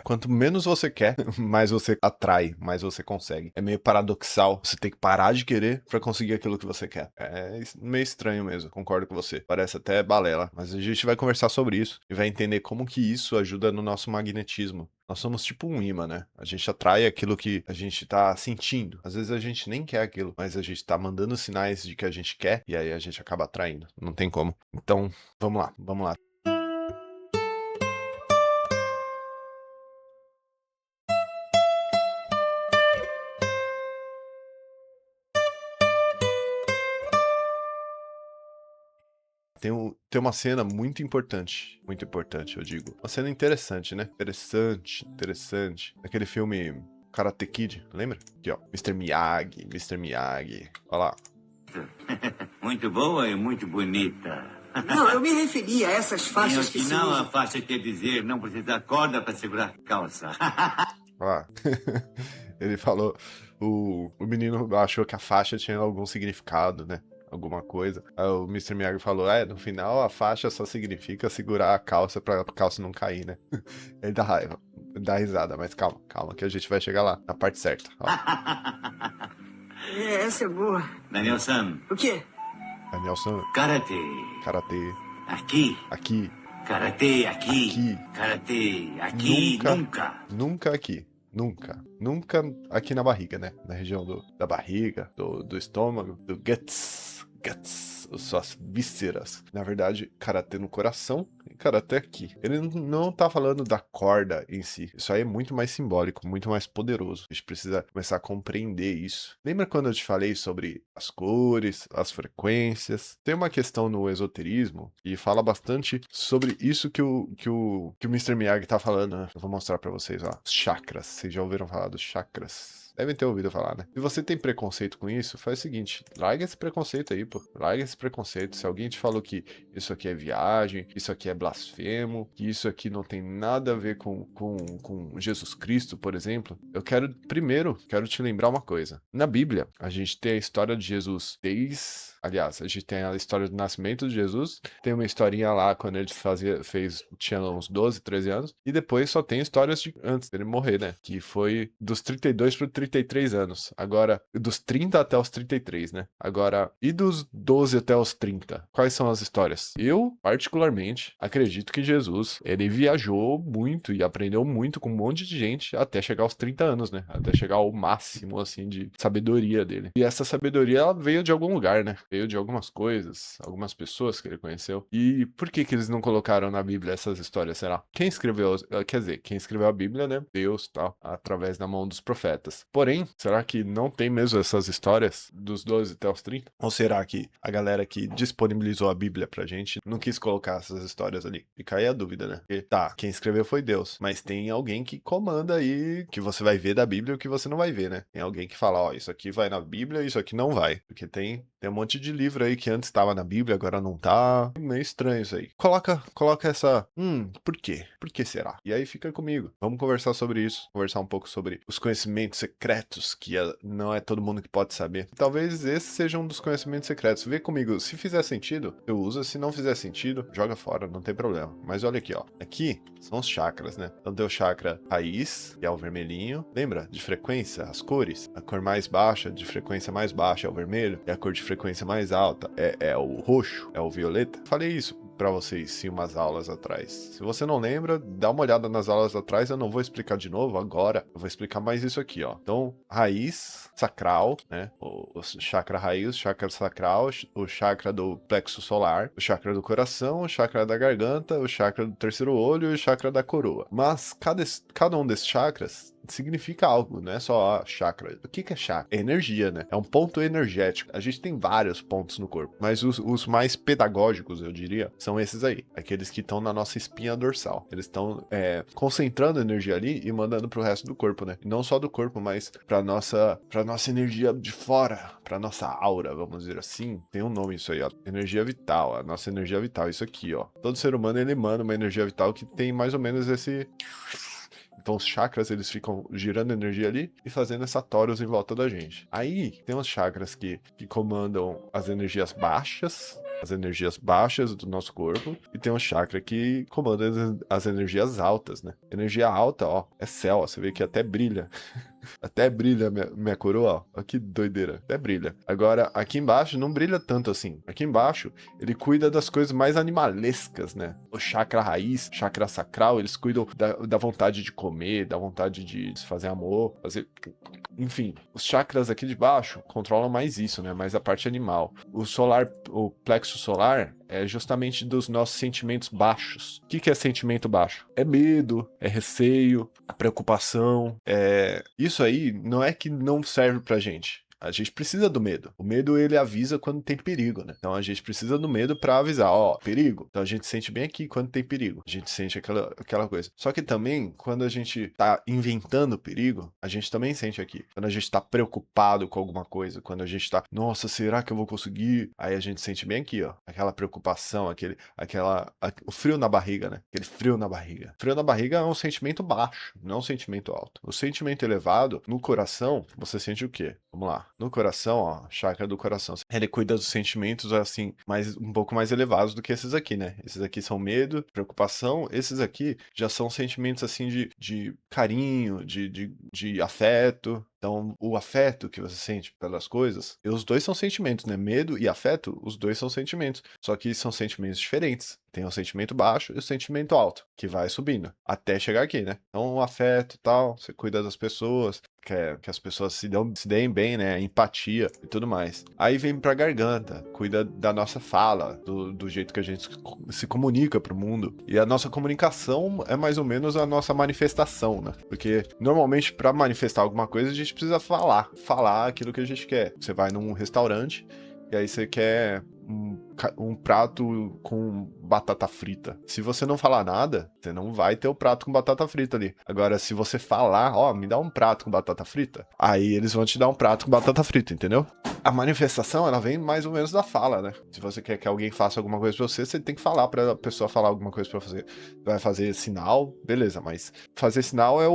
Quanto menos você quer, mais você atrai, mais você consegue. É meio paradoxal. Você tem que parar de querer pra conseguir aquilo que você quer. É meio estranho mesmo, concordo com você. Parece até balela, mas a gente vai conversar sobre isso e vai entender como que isso ajuda no nosso magnetismo. Nós somos tipo um imã, né? A gente atrai aquilo que a gente tá sentindo. Às vezes a gente nem quer aquilo, mas a gente tá mandando sinais de que a gente quer e aí a gente acaba atraindo. Não tem como. Então, vamos lá, vamos lá. Tem uma cena muito importante, eu digo. Uma cena interessante, né? Interessante. Aquele filme Karate Kid, lembra? Aqui, ó. Mr. Miyagi. Olha lá. Muito boa e muito bonita. Não, eu me referi a essas faixas que se Não, a usam. faixa quer dizer não precisa da corda para segurar a calça. Olha lá. Ele falou, o menino achou que a faixa tinha algum significado, né? Alguma coisa. Aí o Mr. Miyagi falou, no final a faixa só significa segurar a calça pra calça não cair, né? Ele dá raiva, dá risada, mas calma que a gente vai chegar lá, na parte certa. Ó. Essa é boa. Daniel-san. O quê? Daniel-san, Karate. karatê, Aqui. aqui, Karatê aqui. Aqui. Karatê aqui. Nunca aqui. Nunca aqui na barriga, né? Na região da barriga, do estômago, do guts, suas vísceras. Na verdade, karatê no coração e karatê aqui. Ele não tá falando da corda em si. Isso aí é muito mais simbólico, muito mais poderoso. A gente precisa começar a compreender isso. Lembra quando eu te falei sobre as cores, as frequências? Tem uma questão no esoterismo e fala bastante sobre isso que o Mr. Miyagi tá falando, né? Eu vou mostrar pra vocês, ó. Os chakras. Vocês já ouviram falar dos chakras? Devem ter ouvido falar, né? Se você tem preconceito com isso, faz o seguinte, larga esse preconceito aí, pô. Larga esse preconceito. Se alguém te falou que isso aqui é viagem, isso aqui é blasfemo, que isso aqui não tem nada a ver com Jesus Cristo, por exemplo, eu quero te lembrar uma coisa. Na Bíblia, a gente tem a história de Jesus Aliás, a gente tem a história do nascimento de Jesus, tem uma historinha lá quando ele tinha uns 12, 13 anos, e depois só tem histórias de antes dele morrer, né? Que foi dos 32 para 33 anos. Agora, dos 30 até os 33, né? Agora, e dos 12 até os 30? Quais são as histórias? Eu, particularmente, acredito que Jesus, ele viajou muito e aprendeu muito com um monte de gente até chegar aos 30 anos, né? Até chegar ao máximo, assim, de sabedoria dele. E essa sabedoria, ela veio de algum lugar, né? Veio de algumas coisas, algumas pessoas que ele conheceu. E por que eles não colocaram na Bíblia essas histórias, será? Quem escreveu, quer dizer, quem escreveu a Bíblia, né? Deus, tal, através da mão dos profetas. Porém, será que não tem mesmo essas histórias dos 12 até os 30? Ou será que a galera que disponibilizou a Bíblia pra gente não quis colocar essas histórias ali? Fica aí a dúvida, né? Porque, tá, quem escreveu foi Deus, mas tem alguém que comanda aí que você vai ver da Bíblia e o que você não vai ver, né? Tem alguém que fala, ó, isso aqui vai na Bíblia, isso aqui não vai. Porque tem um monte de livro aí que antes estava na Bíblia, agora não tá. É meio estranho isso aí. Coloca essa. Por quê? Por que será? E aí fica comigo. Vamos conversar sobre isso. Conversar um pouco sobre os conhecimentos secretos que não é todo mundo que pode saber. Talvez esse seja um dos conhecimentos secretos. Vê comigo. Se fizer sentido, eu uso. Se não fizer sentido, joga fora. Não tem problema. Mas olha aqui, ó. Aqui são os chakras, né? Então tem o chakra raiz, que é o vermelhinho. Lembra? De frequência, as cores. A cor mais baixa, de frequência mais baixa, é o vermelho. E a cor de frequência mais alta é o roxo, é o violeta. Falei isso pra vocês sim umas aulas atrás. Se você não lembra, dá uma olhada nas aulas atrás, eu não vou explicar de novo agora, eu vou explicar mais isso aqui, ó. Então, raiz sacral, né? O chakra raiz, o chakra sacral, o chakra do plexo solar, o chakra do coração, o chakra da garganta, o chakra do terceiro olho e o chakra da coroa. Mas cada um desses chakras significa algo, não é só chakra. O que é chakra? É energia, né? É um ponto energético. A gente tem vários pontos no corpo, mas os mais pedagógicos, eu diria, são esses aí. Aqueles que estão na nossa espinha dorsal. Eles estão concentrando energia ali e mandando pro resto do corpo, né? E não só do corpo, mas pra nossa energia de fora, pra nossa aura, vamos dizer assim. Tem um nome isso aí, ó. Energia vital, a nossa energia vital, isso aqui, ó. Todo ser humano, ele emana uma energia vital que tem mais ou menos esse... Então os chakras, eles ficam girando energia ali e fazendo essa torus em volta da gente. Aí tem os chakras que comandam as energias baixas, as energias baixas do nosso corpo, e tem um chakra que comanda as energias altas, né? Energia alta, ó, é céu, ó, você vê que até brilha. Até brilha minha coroa, ó. Olha que doideira. Até brilha. Agora, aqui embaixo não brilha tanto assim. Aqui embaixo, ele cuida das coisas mais animalescas, né? O chakra raiz, chakra sacral, eles cuidam da vontade de comer, da vontade de fazer amor, fazer... Enfim, os chakras aqui de baixo controlam mais isso, né? Mais a parte animal. O plexo solar é justamente dos nossos sentimentos baixos. O que é sentimento baixo? É medo, é receio, a preocupação. Isso aí não é que não serve pra gente. A gente precisa do medo. O medo, ele avisa quando tem perigo, né? Então a gente precisa do medo pra avisar, ó, perigo. Então a gente sente bem aqui quando tem perigo. A gente sente aquela coisa. Só que também, quando a gente tá inventando perigo, a gente também sente aqui. Quando a gente tá preocupado com alguma coisa, quando a gente tá, nossa, será que eu vou conseguir? Aí a gente sente bem aqui, ó. Aquela preocupação, o frio na barriga, né? Aquele frio na barriga. Frio na barriga é um sentimento baixo, não é um sentimento alto. O sentimento elevado, no coração, você sente o quê? Vamos lá. No coração, ó, chakra do coração. Ele cuida dos sentimentos, assim, um pouco mais elevados do que esses aqui, né? Esses aqui são medo, preocupação. Esses aqui já são sentimentos, assim, de carinho, de afeto. Então, o afeto que você sente pelas coisas, os dois são sentimentos, né? Medo e afeto, os dois são sentimentos. Só que são sentimentos diferentes. Tem o sentimento baixo e o sentimento alto, que vai subindo, até chegar aqui, né? Então, o afeto e tal, você cuida das pessoas, quer que as pessoas se deem bem, né? Empatia e tudo mais. Aí vem pra garganta, cuida da nossa fala, do jeito que a gente se comunica pro mundo. E a nossa comunicação é mais ou menos a nossa manifestação, né? Porque, normalmente, pra manifestar alguma coisa, a gente precisa falar aquilo que a gente quer. Você vai num restaurante e aí você quer um prato com batata frita. Se você não falar nada, você não vai ter o prato com batata frita ali. Agora, se você falar, ó, me dá um prato com batata frita, aí eles vão te dar um prato com batata frita, entendeu? A manifestação, ela vem mais ou menos da fala, né? Se você quer que alguém faça alguma coisa pra você, você tem que falar pra pessoa falar alguma coisa pra fazer. Vai fazer sinal, beleza, mas fazer sinal é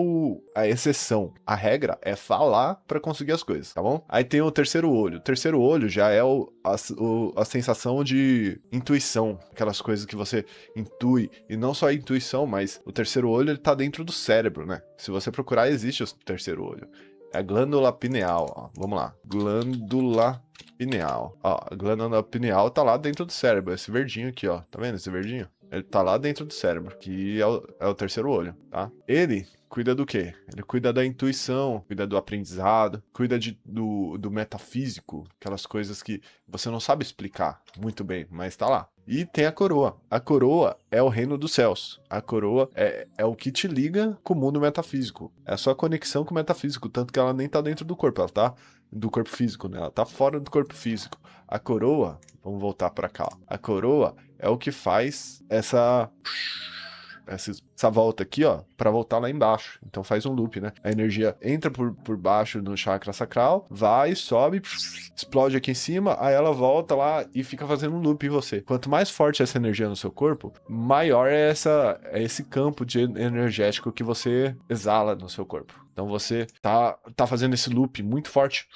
a exceção. A regra é falar pra conseguir as coisas, tá bom? Aí tem o terceiro olho. O terceiro olho já é a sensação de intuição, aquelas coisas que você intui, e não só a intuição, mas o terceiro olho, ele tá dentro do cérebro, né? Se você procurar, existe o terceiro olho. É a glândula pineal, ó. Vamos lá. Glândula pineal. Ó, a glândula pineal tá lá dentro do cérebro. Esse verdinho aqui, ó. Tá vendo esse verdinho? Ele tá lá dentro do cérebro, que é o terceiro olho, tá? Ele cuida do quê? Ele cuida da intuição, cuida do aprendizado, cuida do metafísico, aquelas coisas que você não sabe explicar muito bem, mas tá lá. E tem a coroa. A coroa é o reino dos céus. A coroa é o que te liga com o mundo metafísico. É a sua conexão com o metafísico, tanto que ela nem tá dentro do corpo, ela tá do corpo físico, né? Ela tá fora do corpo físico. A coroa, vamos voltar pra cá. A coroa é o que faz essa volta aqui, ó, pra voltar lá embaixo. Então faz um loop, né? A energia entra por baixo no chakra sacral, vai, sobe, explode aqui em cima, aí ela volta lá e fica fazendo um loop em você. Quanto mais forte essa energia no seu corpo, maior é esse campo energético que você exala no seu corpo. Então você tá fazendo esse loop muito forte.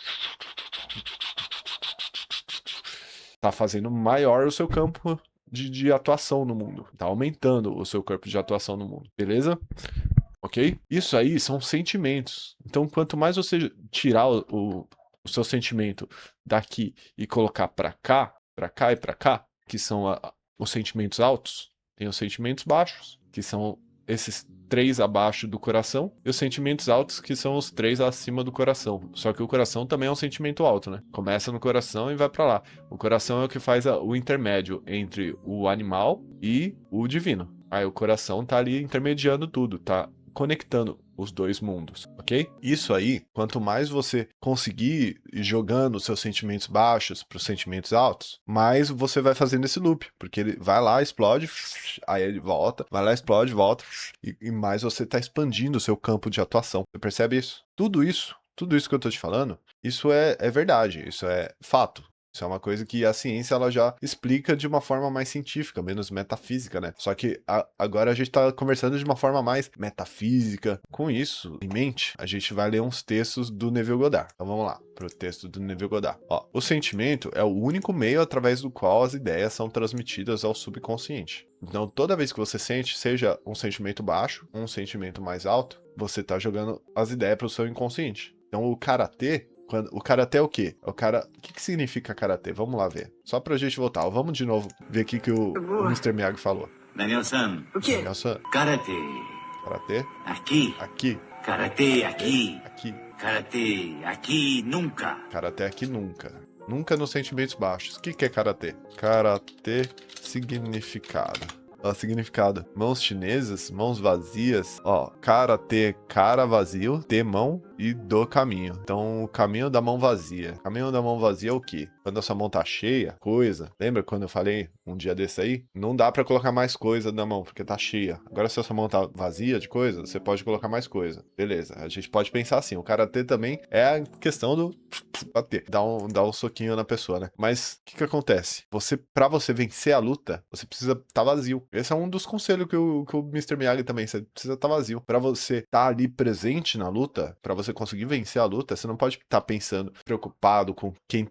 Tá fazendo maior o seu campo de atuação no mundo. Tá aumentando o seu corpo de atuação no mundo. Beleza? Ok? Isso aí são sentimentos. Então, quanto mais você tirar o seu sentimento daqui e colocar pra cá e pra cá, que são os sentimentos altos, tem os sentimentos baixos, que são esses 3 abaixo do coração, e os sentimentos altos, que são os 3 acima do coração. Só que o coração também é um sentimento alto, né? Começa no coração e vai pra lá. O coração é o que faz o intermédio entre o animal e o divino. Aí o coração tá ali intermediando tudo, tá conectando os dois mundos, ok? Isso aí, quanto mais você conseguir ir jogando os seus sentimentos baixos para os sentimentos altos, mais você vai fazendo esse loop, porque ele vai lá, explode, aí ele volta, vai lá, explode, volta, e mais você está expandindo o seu campo de atuação. Você percebe isso? Tudo isso que eu tô te falando, isso é verdade, isso é fato. Isso é uma coisa que a ciência ela já explica de uma forma mais científica, menos metafísica, né? Só que agora a gente tá conversando de uma forma mais metafísica. Com isso em mente, a gente vai ler uns textos do Neville Goddard. Então vamos lá, pro texto do Neville Goddard. Ó, o sentimento é o único meio através do qual as ideias são transmitidas ao subconsciente. Então, toda vez que você sente, seja um sentimento baixo, um sentimento mais alto, você tá jogando as ideias pro seu inconsciente. Então, o karatê, o karatê é o quê? O que significa karatê? Vamos lá ver. Só pra gente voltar. Vamos de novo ver o que o Mr. Miyagi falou. Daniel-san, O quê? Daniel-san, karate. karatê, Aqui. aqui, Karate aqui. aqui. Karate aqui nunca. Karatê aqui nunca. Nunca nos sentimentos baixos. O que é karatê? Karatê, significado. Ó, significado. Mãos chinesas, mãos vazias. Ó, karatê, cara vazio, ter mão e do caminho. Então, o caminho da mão vazia. O caminho da mão vazia é o quê? Quando a sua mão tá cheia, coisa. Lembra quando eu falei um dia desse aí? Não dá pra colocar mais coisa na mão, porque tá cheia. Agora, se a sua mão tá vazia de coisa, você pode colocar mais coisa. Beleza. A gente pode pensar assim. O karatê também é a questão do bater. Dar um soquinho na pessoa, né? Mas, o que acontece? Pra você vencer a luta, você precisa tá vazio. Esse é um dos conselhos que o Mr. Miyagi também. Você precisa estar vazio. Pra você estar ali presente na luta, pra você conseguir vencer a luta, você não pode estar pensando, preocupado com quem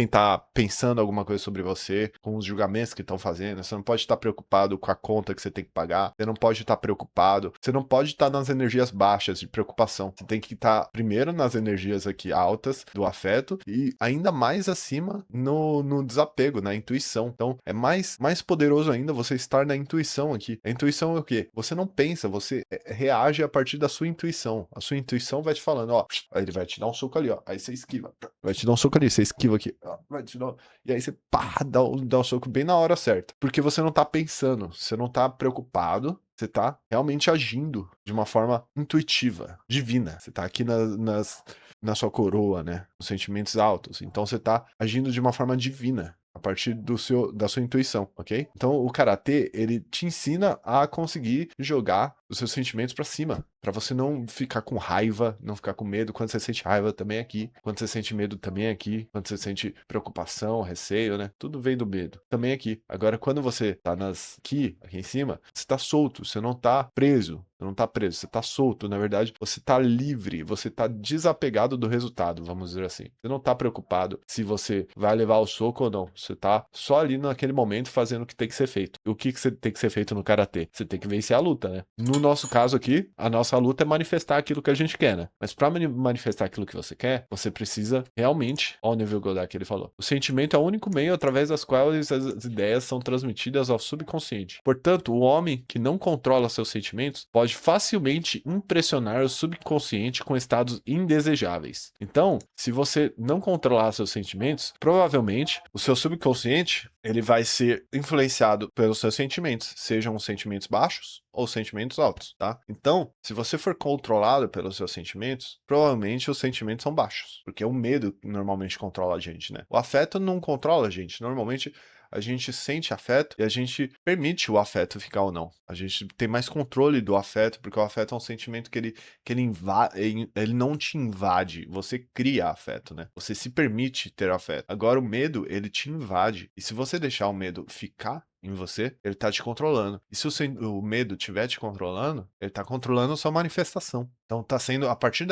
tá pensando alguma coisa sobre você, com os julgamentos que estão fazendo. Você não pode estar preocupado com a conta que você tem que pagar. Você não pode estar preocupado. Você não pode estar nas energias baixas de preocupação. Você tem que estar primeiro nas energias aqui altas do afeto e ainda mais acima no desapego, na intuição. Então, é mais poderoso ainda você estar na intuição aqui. A intuição é o quê? Você não pensa, você reage a partir da sua intuição. A sua intuição vai te falando, ó, aí ele vai te dar um soco ali, ó, aí você esquiva. Vai te dar um soco ali, você esquiva aqui. Ó, vai te dar... E aí você, pá, dá um soco bem na hora certa. Porque você não tá pensando, você não tá preocupado, você tá realmente agindo de uma forma intuitiva, divina. Você tá aqui na sua coroa, né? Os sentimentos altos. Então você tá agindo de uma forma divina. A partir da sua intuição, ok? Então o karatê, ele te ensina a conseguir jogar os seus sentimentos pra cima, pra você não ficar com raiva, não ficar com medo. Quando você sente raiva, também é aqui. Quando você sente medo, também é aqui. Quando você sente preocupação, receio, né? Tudo vem do medo. Também é aqui. Agora, quando você tá aqui em cima, você tá solto, você não tá preso. Você não tá preso, você tá solto. Na verdade, você tá livre, você tá desapegado do resultado, vamos dizer assim. Você não tá preocupado se você vai levar o soco ou não. Você tá só ali naquele momento fazendo o que tem que ser feito. E o que tem que ser feito no karatê? Você tem que vencer a luta, né? No nosso caso aqui, a nossa luta é manifestar aquilo que a gente quer, né? Mas pra manifestar aquilo que você quer, você precisa realmente, ó o Neville Goddard que ele falou, o sentimento é o único meio através das quais as ideias são transmitidas ao subconsciente. Portanto, o homem que não controla seus sentimentos pode facilmente impressionar o subconsciente com estados indesejáveis. Então, se você não controlar seus sentimentos, provavelmente o seu subconsciente ele vai ser influenciado pelos seus sentimentos, sejam os sentimentos baixos ou sentimentos altos, tá? Então, se você for controlado pelos seus sentimentos, provavelmente os sentimentos são baixos, porque o medo normalmente controla a gente, né? O afeto não controla a gente, normalmente a gente sente afeto e a gente permite o afeto ficar ou não. A gente tem mais controle do afeto, porque o afeto é um sentimento que ele não te invade, você cria afeto, né? Você se permite ter afeto. Agora o medo, ele te invade. E se você deixar o medo ficar em você, ele tá te controlando. E se o medo estiver te controlando, ele tá controlando a sua manifestação. Então tá sendo a partir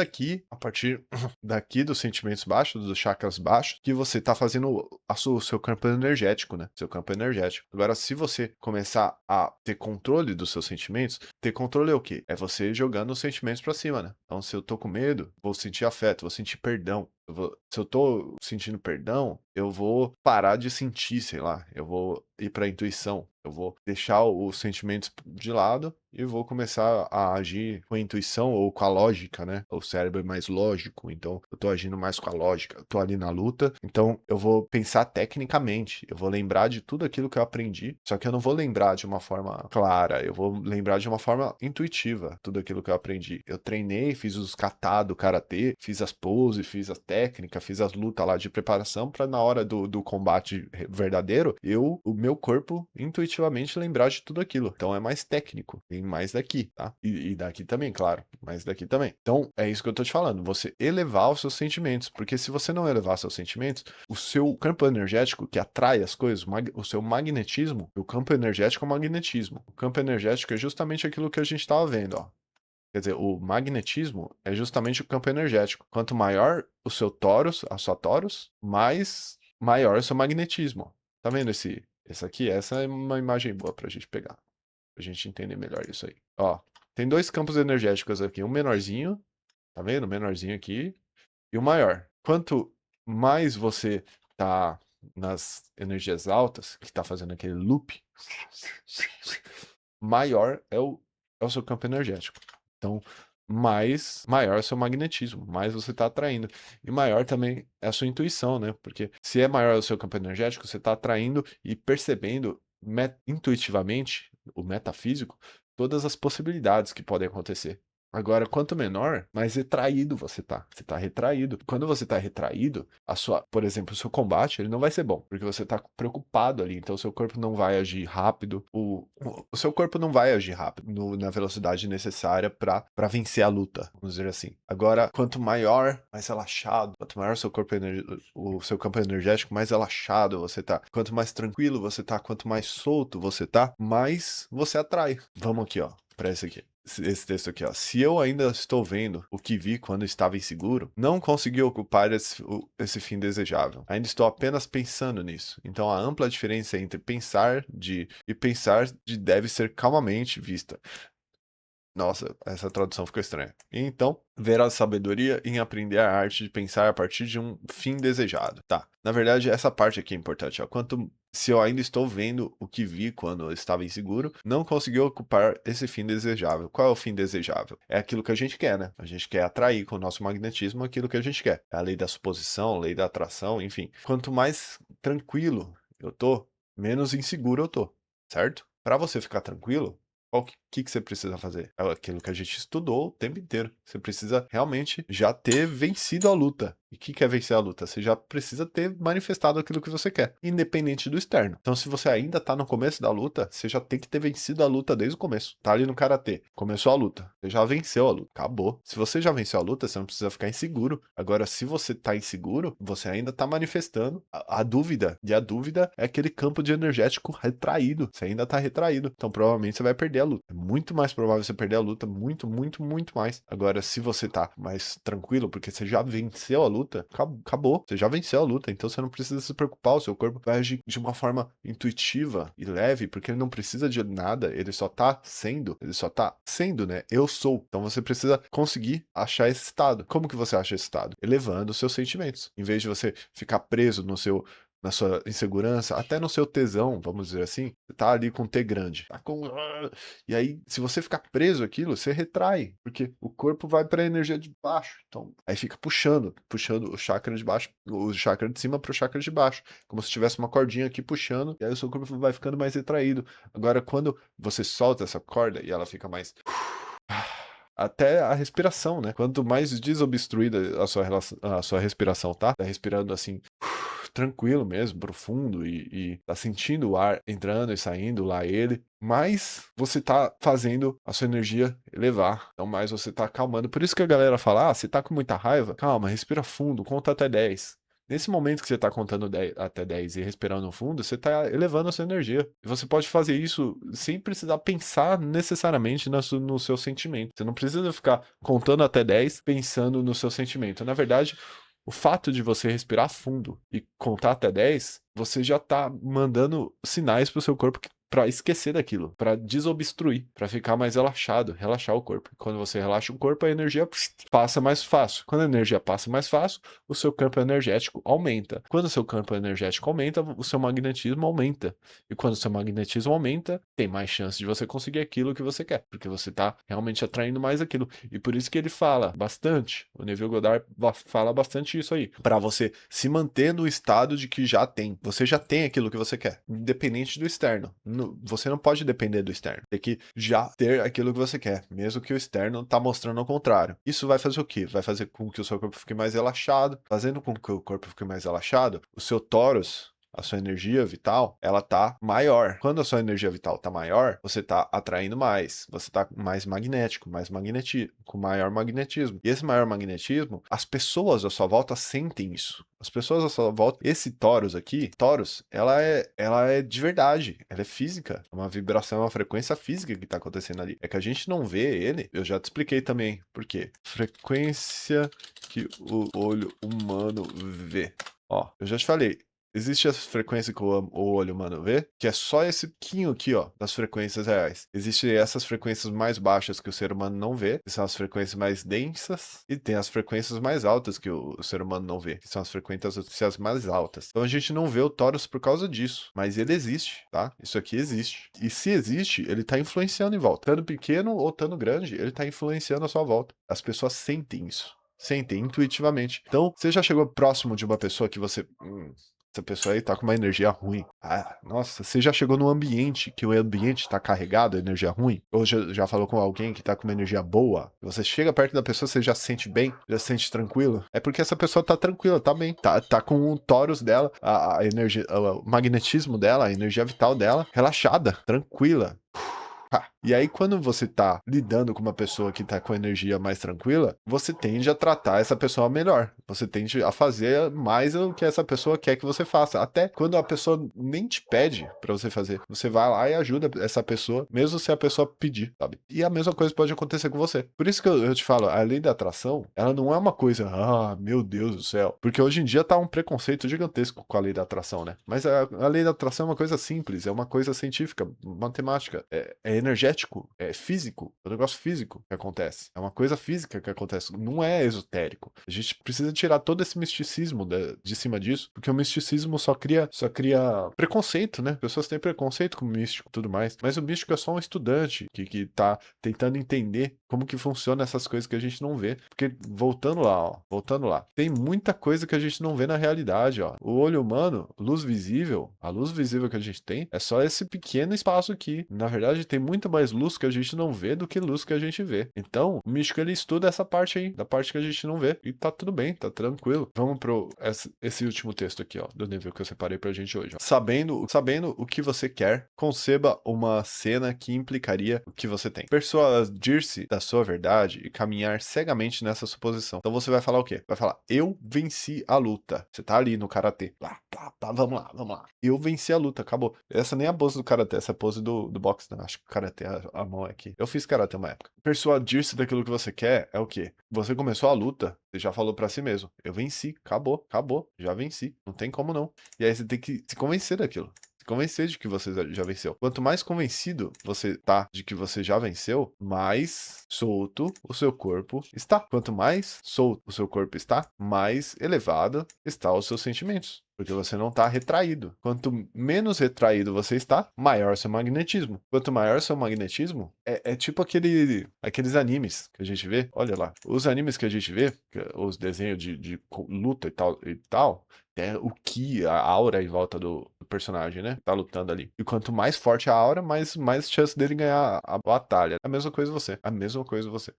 daqui dos sentimentos baixos, dos chakras baixos, que você tá fazendo o seu campo energético, né? Seu campo energético. Agora, se você começar a ter controle dos seus sentimentos, ter controle é o quê? É você jogando os sentimentos pra cima, né? Então, se eu tô com medo, vou sentir afeto, vou sentir perdão. Se eu tô sentindo perdão, eu vou parar de sentir, sei lá, eu vou ir pra intuição, eu vou deixar os sentimentos de lado e vou começar a agir com a intuição ou com a lógica, né? O cérebro é mais lógico, então eu tô agindo mais com a lógica, eu tô ali na luta, então eu vou pensar tecnicamente, eu vou lembrar de tudo aquilo que eu aprendi, só que eu não vou lembrar de uma forma clara, eu vou lembrar de uma forma intuitiva, tudo aquilo que eu aprendi. Eu treinei, fiz os kata do karatê, fiz as poses, fiz a técnica, fiz as lutas lá de preparação para na hora do combate verdadeiro, o meu corpo intuitivamente intuitivamente lembrar de tudo aquilo. Então é mais técnico, tem mais daqui, tá? E daqui também, claro, mais daqui também. Então é isso que eu tô te falando, você elevar os seus sentimentos, porque se você não elevar seus sentimentos, o seu campo energético que atrai as coisas, o seu magnetismo, o campo energético é o magnetismo. O campo energético é justamente aquilo que a gente tava vendo, ó. Quer dizer, o magnetismo é justamente o campo energético. Quanto maior o seu torus, a sua torus, mais maior o seu magnetismo. Tá vendo esse aqui? Essa é uma imagem boa pra gente pegar. Pra gente entender melhor isso aí. Ó, tem dois campos energéticos aqui. Um menorzinho, tá vendo? Um menorzinho aqui. E o maior. Quanto mais você tá nas energias altas, que tá fazendo aquele loop, maior é o seu campo energético. Então, maior é o seu magnetismo, mais você está atraindo. E maior também é a sua intuição, né? Porque se é maior o seu campo energético, você está atraindo e percebendo intuitivamente, o metafísico, todas as possibilidades que podem acontecer. Agora, quanto menor, mais retraído você tá. Você tá retraído. Quando você tá retraído, por exemplo, o seu combate, ele não vai ser bom, porque você tá preocupado ali, então o seu corpo não vai agir rápido, o seu corpo não vai agir rápido na velocidade necessária para vencer a luta, vamos dizer assim. Agora, quanto maior, mais relaxado, quanto maior o seu campo energético, mais relaxado você tá. Quanto mais tranquilo você tá, quanto mais solto você tá, mais você atrai. Vamos aqui, ó, para esse texto aqui, ó. Se eu ainda estou vendo o que vi quando estava inseguro, não consegui ocupar esse fim desejável. Ainda estou apenas pensando nisso. Então a ampla diferença entre pensar de deve ser calmamente vista. Nossa, essa tradução ficou estranha. Então, ver a sabedoria em aprender a arte de pensar a partir de um fim desejado. Tá, na verdade, essa parte aqui é importante, ó. Se eu ainda estou vendo o que vi quando eu estava inseguro, não consegui ocupar esse fim desejável. Qual é o fim desejável? É aquilo que a gente quer, né? A gente quer atrair com o nosso magnetismo aquilo que a gente quer. É a lei da suposição, a lei da atração, enfim. Quanto mais tranquilo eu tô, menos inseguro eu tô, certo? Para você ficar tranquilo, o que você precisa fazer? É aquilo que a gente estudou o tempo inteiro. Você precisa realmente já ter vencido a luta. E o que é vencer a luta? Você já precisa ter manifestado aquilo que você quer, independente do externo. Então, se você ainda tá no começo da luta, você já tem que ter vencido a luta desde o começo. Tá ali no karatê, começou a luta, você já venceu a luta, acabou. Se você já venceu a luta, você não precisa ficar inseguro. Agora, se você tá inseguro, você ainda tá manifestando a dúvida. E a dúvida é aquele campo de energético retraído. Você ainda tá retraído. Então, provavelmente você vai perder a luta. É muito mais provável você perder a luta, muito, muito, muito mais. Agora, se você tá mais tranquilo, porque você já venceu a luta, acabou. Você já venceu a luta, então você não precisa se preocupar. O seu corpo vai agir de uma forma intuitiva e leve, porque ele não precisa de nada, ele só tá sendo, né? Eu sou. Então você precisa conseguir achar esse estado. Como que você acha esse estado? Elevando os seus sentimentos. Em vez de você ficar preso na sua insegurança, até no seu tesão, vamos dizer assim, você tá ali com T grande. E aí, se você ficar preso aquilo, você retrai, porque o corpo vai para a energia de baixo. Então, aí fica puxando o chakra de baixo, o chakra de cima para o chakra de baixo, como se tivesse uma cordinha aqui puxando, e aí o seu corpo vai ficando mais retraído. Agora, quando você solta essa corda e ela fica mais até a respiração, né? Quanto mais desobstruída a sua respiração tá respirando assim, tranquilo mesmo, profundo e tá sentindo o ar entrando e saindo lá ele, mais você tá fazendo a sua energia elevar, então mais você tá acalmando. Por isso que a galera fala, você tá com muita raiva, calma, respira fundo, conta até 10. Nesse momento que você está contando até 10 e respirando no fundo, você está elevando a sua energia. E você pode fazer isso sem precisar pensar necessariamente no seu sentimento. Você não precisa ficar contando até 10 pensando no seu sentimento. Na verdade, o fato de você respirar fundo e contar até 10, você já está mandando sinais para o seu corpo para esquecer daquilo, para desobstruir, para ficar mais relaxado, relaxar o corpo. Quando você relaxa o corpo, a energia passa mais fácil. Quando a energia passa mais fácil, o seu campo energético aumenta. Quando o seu campo energético aumenta, o seu magnetismo aumenta. E quando o seu magnetismo aumenta, tem mais chance de você conseguir aquilo que você quer, porque você está realmente atraindo mais aquilo. E por isso que ele fala bastante, o Neville Goddard fala bastante isso aí, para você se manter no estado de que já tem. Você já tem aquilo que você quer, independente do externo. Você não pode depender do externo. Tem que já ter aquilo que você quer, mesmo que o externo tá mostrando ao contrário. Isso vai fazer o quê? Vai fazer com que o seu corpo fique mais relaxado. Fazendo com que o corpo fique mais relaxado, o seu tórax, a sua energia vital, ela tá maior. Quando a sua energia vital tá maior, você tá atraindo mais, você tá mais magnético, com maior magnetismo. E esse maior magnetismo, as pessoas à sua volta sentem isso. As pessoas à sua volta, esse Taurus aqui, Taurus, ela é de verdade, ela é física, é uma vibração, uma frequência física que tá acontecendo ali. É que a gente não vê ele, eu já te expliquei também por quê. Frequência que o olho humano vê. Ó, eu já te falei. Existe a frequência que o olho humano vê, que é só esse pouquinho aqui, ó, das frequências reais. Existem essas frequências mais baixas que o ser humano não vê, que são as frequências mais densas, e tem as frequências mais altas que o ser humano não vê, que são as frequências mais altas. Então a gente não vê o Taurus por causa disso, mas ele existe, tá? Isso aqui existe. E se existe, ele tá influenciando em volta. Tanto pequeno ou tanto grande, ele tá influenciando a sua volta. As pessoas sentem isso. Sentem intuitivamente. Então, você já chegou próximo de uma pessoa que você... essa pessoa aí tá com uma energia ruim. Ah, nossa, você já chegou num ambiente que o ambiente tá carregado, energia ruim? Ou já falou com alguém que tá com uma energia boa? Você chega perto da pessoa, você já se sente bem? Já se sente tranquilo? É porque essa pessoa tá tranquila, tá bem. Tá com o Taurus dela, a energia, o magnetismo dela, a energia vital dela, relaxada, tranquila. E aí, quando você tá lidando com uma pessoa que tá com energia mais tranquila, você tende a tratar essa pessoa melhor. Você tende a fazer mais o que essa pessoa quer que você faça. Até quando a pessoa nem te pede pra você fazer. Você vai lá e ajuda essa pessoa, mesmo se a pessoa pedir, sabe? E a mesma coisa pode acontecer com você. Por isso que eu te falo, a lei da atração, ela não é uma coisa, meu Deus do céu. Porque hoje em dia tá um preconceito gigantesco com a lei da atração, né? Mas a lei da atração é uma coisa simples, é uma coisa científica, matemática, é energético, é físico, é um negócio físico que acontece. É uma coisa física que acontece, não é esotérico. A gente precisa tirar todo esse misticismo de cima disso, porque o misticismo só cria preconceito, né? Pessoas têm preconceito com o místico e tudo mais, mas o místico é só um estudante que tá tentando entender como que funciona essas coisas que a gente não vê. Porque voltando lá, tem muita coisa que a gente não vê na realidade, ó. O olho humano, a luz visível que a gente tem, é só esse pequeno espaço aqui. Na verdade, tem muito mais luz que a gente não vê do que luz que a gente vê. Então, o místico ele estuda essa parte aí, da parte que a gente não vê. E tá tudo bem, tá tranquilo. Vamos pro esse último texto aqui, ó, do nível que eu separei pra gente hoje, ó. Sabendo o que você quer, conceba uma cena que implicaria o que você tem. Persuadir-se da sua verdade e caminhar cegamente nessa suposição. Então você vai falar o quê? Vai falar, eu venci a luta. Você tá ali no karatê. Vamos lá. Eu venci a luta, acabou. Essa nem é a pose do karatê, essa é a pose do boxe, né? Acho que o karatê, a mão é aqui. Eu fiz karatê uma época. Persuadir-se daquilo que você quer é o quê? Você começou a luta, você já falou pra si mesmo. Eu venci, acabou, já venci. Não tem como não. E aí você tem que se convencer daquilo. Convencer de que você já venceu. Quanto mais convencido você tá de que você já venceu, mais solto o seu corpo está. Quanto mais solto o seu corpo está, mais elevado está os seus sentimentos. Porque você não está retraído. Quanto menos retraído você está, maior seu magnetismo. Quanto maior seu magnetismo, é tipo aqueles animes que a gente vê. Olha lá, os animes que a gente vê, os desenhos de luta e tal, é o ki, a aura em volta do personagem, né? Tá lutando ali. E quanto mais forte a aura, mais chance dele ganhar a batalha. A mesma coisa você.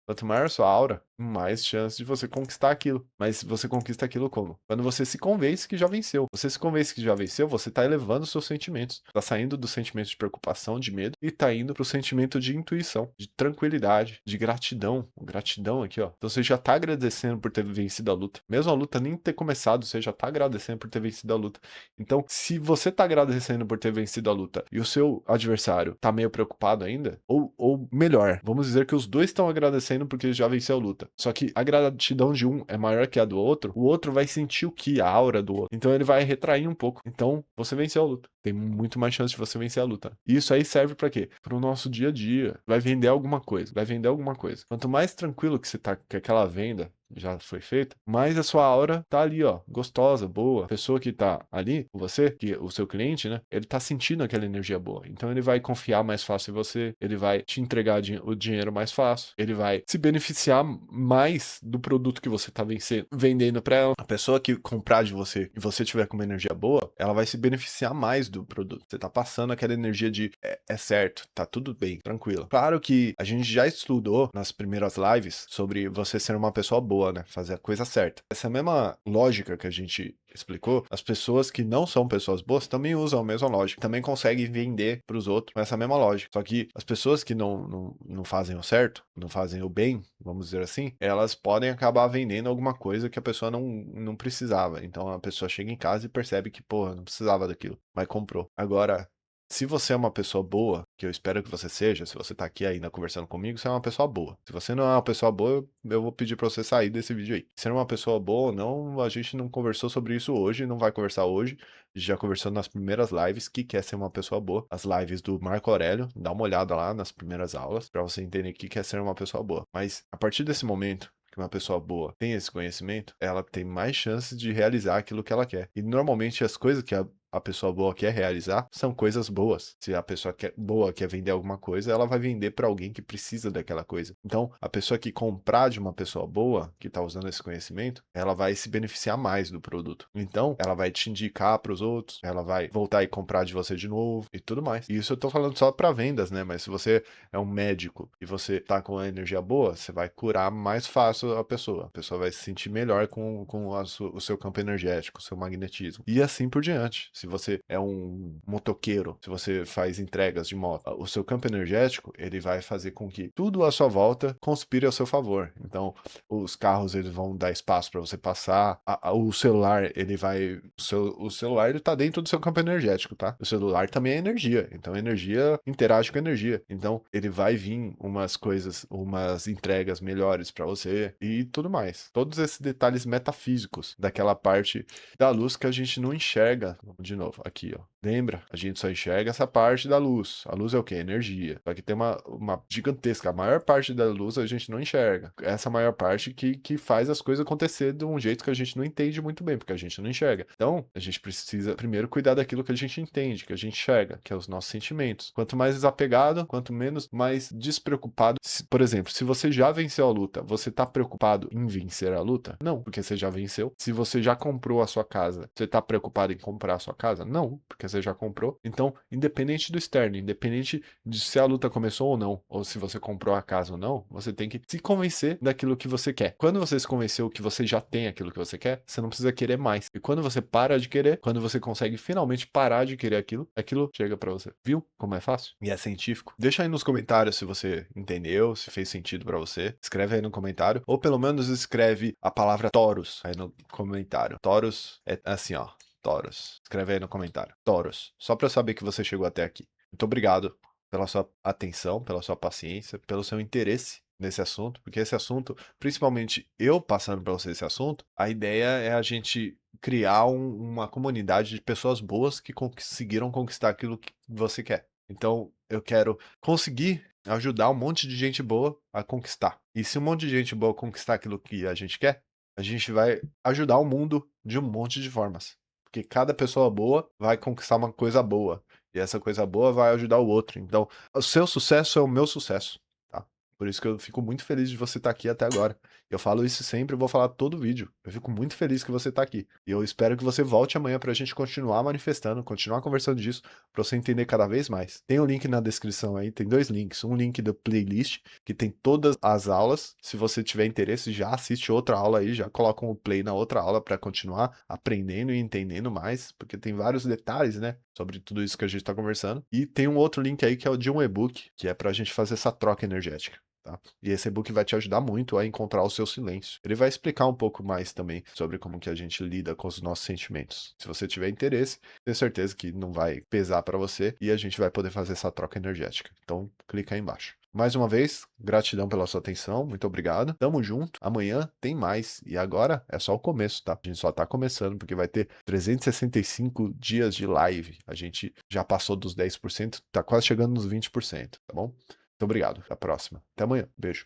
Quanto maior a sua aura, mais chance de você conquistar aquilo. Mas você conquista aquilo como? Quando você se convence que já venceu. Você se convence que já venceu, você tá elevando os seus sentimentos. Tá saindo do sentimento de preocupação, de medo, e tá indo pro sentimento de intuição, de tranquilidade, de gratidão. Gratidão aqui, ó. Então você já tá agradecendo por ter vencido a luta. Mesmo a luta nem ter começado, você já tá agradecendo por ter vencido a luta. Então, se você tá agradecendo por ter vencido a luta e o seu adversário tá meio preocupado ainda, ou melhor, vamos dizer que os dois estão agradecendo porque já venceu a luta. Só que a gratidão de um é maior que a do outro, o outro vai sentir o ki, a aura do outro. Então ele vai retrair um pouco. Então, você venceu a luta. Tem muito mais chance de você vencer a luta. E isso aí serve pra quê? Pro nosso dia a dia. Vai vender alguma coisa. Quanto mais tranquilo que você tá que aquela venda já foi feita, mais a sua aura tá ali, ó, gostosa, boa. A pessoa que tá ali com você, que o seu cliente, né, ele tá sentindo aquela energia boa. Então ele vai confiar mais fácil em você, ele vai te entregar o dinheiro mais fácil, ele vai se beneficiar mais do produto que você tá vendendo pra ela. A pessoa que comprar de você e você tiver com uma energia boa, ela vai se beneficiar mais do produto. Você tá passando aquela energia de é certo, tá tudo bem, tranquilo. Claro que a gente já estudou nas primeiras lives sobre você ser uma pessoa boa. boa, né? Fazer a coisa certa. Essa mesma lógica que a gente explicou, as pessoas que não são pessoas boas também usam a mesma lógica, também conseguem vender para os outros com essa mesma lógica. Só que as pessoas que não fazem o certo, não fazem o bem, vamos dizer assim, elas podem acabar vendendo alguma coisa que a pessoa não precisava. Então a pessoa chega em casa e percebe que, porra, não precisava daquilo, mas comprou. Agora, se você é uma pessoa boa, que eu espero que você seja, se você tá aqui ainda conversando comigo, você é uma pessoa boa. Se você não é uma pessoa boa, eu vou pedir pra você sair desse vídeo aí. Se é uma pessoa boa ou não, a gente não conversou sobre isso hoje, não vai conversar hoje. A gente já conversou nas primeiras lives, que quer ser uma pessoa boa. As lives do Marco Aurélio, dá uma olhada lá nas primeiras aulas, pra você entender o que quer ser uma pessoa boa. Mas, a partir desse momento, que uma pessoa boa tem esse conhecimento, ela tem mais chances de realizar aquilo que ela quer. E normalmente as coisas que a pessoa boa quer realizar são coisas boas. Se a pessoa boa quer vender alguma coisa, ela vai vender para alguém que precisa daquela coisa. Então, a pessoa que comprar de uma pessoa boa, que está usando esse conhecimento, ela vai se beneficiar mais do produto. Então, ela vai te indicar para os outros, ela vai voltar e comprar de você de novo e tudo mais. E isso eu tô falando só para vendas, né? Mas se você é um médico e você tá com a energia boa, você vai curar mais fácil a pessoa. A pessoa vai se sentir melhor com o seu campo energético, o seu magnetismo. E assim por diante. Se você é um motoqueiro, se você faz entregas de moto, o seu campo energético, ele vai fazer com que tudo à sua volta conspire ao seu favor. Então, os carros, eles vão dar espaço para você passar, o celular, ele vai... O celular, ele tá dentro do seu campo energético, tá? O celular também é energia, então a energia interage com a energia. Então, ele vai vir umas coisas, umas entregas melhores para você e tudo mais. Todos esses detalhes metafísicos daquela parte da luz que a gente não enxerga. De novo, aqui, ó. Lembra? A gente só enxerga essa parte da luz. A luz é o quê? Energia. Só que tem uma gigantesca. A maior parte da luz a gente não enxerga. Essa maior parte que faz as coisas acontecer de um jeito que a gente não entende muito bem, porque a gente não enxerga. Então, a gente precisa primeiro cuidar daquilo que a gente entende, que a gente enxerga, que é os nossos sentimentos. Quanto mais desapegado, quanto menos, mais despreocupado. Por exemplo, se você já venceu a luta, você tá preocupado em vencer a luta? Não, porque você já venceu. Se você já comprou a sua casa, você tá preocupado em comprar a sua casa? Não, porque você já comprou. Então, independente do externo, independente de se a luta começou ou não, ou se você comprou a casa ou não, você tem que se convencer daquilo que você quer. Quando você se convenceu que você já tem aquilo que você quer, você não precisa querer mais. E quando você para de querer, quando você consegue finalmente parar de querer aquilo chega pra você. Viu como é fácil? E é científico? Deixa aí nos comentários se você entendeu, se fez sentido pra você. Escreve aí no comentário, ou pelo menos escreve a palavra Taurus aí no comentário. Taurus é assim, ó. Taurus. Escreve aí no comentário. Taurus. Só para eu saber que você chegou até aqui. Muito obrigado pela sua atenção, pela sua paciência, pelo seu interesse nesse assunto, porque esse assunto, principalmente eu passando para você esse assunto, a ideia é a gente criar uma comunidade de pessoas boas que conseguiram conquistar aquilo que você quer. Então, eu quero conseguir ajudar um monte de gente boa a conquistar. E se um monte de gente boa conquistar aquilo que a gente quer, a gente vai ajudar o mundo de um monte de formas. Porque cada pessoa boa vai conquistar uma coisa boa. E essa coisa boa vai ajudar o outro. Então, o seu sucesso é o meu sucesso, tá? Por isso que eu fico muito feliz de você estar aqui até agora. Eu falo isso sempre, eu vou falar todo vídeo. Eu fico muito feliz que você está aqui. E eu espero que você volte amanhã para a gente continuar manifestando, continuar conversando disso, para você entender cada vez mais. Tem um link na descrição aí, tem 2 links. Um link da playlist, que tem todas as aulas. Se você tiver interesse, já assiste outra aula aí, já coloca um play na outra aula para continuar aprendendo e entendendo mais, porque tem vários detalhes, né, sobre tudo isso que a gente está conversando. E tem um outro link aí que é o de um e-book, que é para a gente fazer essa troca energética. Tá? E esse e-book vai te ajudar muito a encontrar o seu silêncio. Ele vai explicar um pouco mais também sobre como que a gente lida com os nossos sentimentos. Se você tiver interesse, tenho certeza que não vai pesar para você e a gente vai poder fazer essa troca energética. Então, clica aí embaixo. Mais uma vez, gratidão pela sua atenção, muito obrigado. Tamo junto, amanhã tem mais. E agora é só o começo, tá? A gente só tá começando, porque vai ter 365 dias de live. A gente já passou dos 10%, tá quase chegando nos 20%, tá bom? Muito obrigado, até a próxima. Até amanhã, beijo.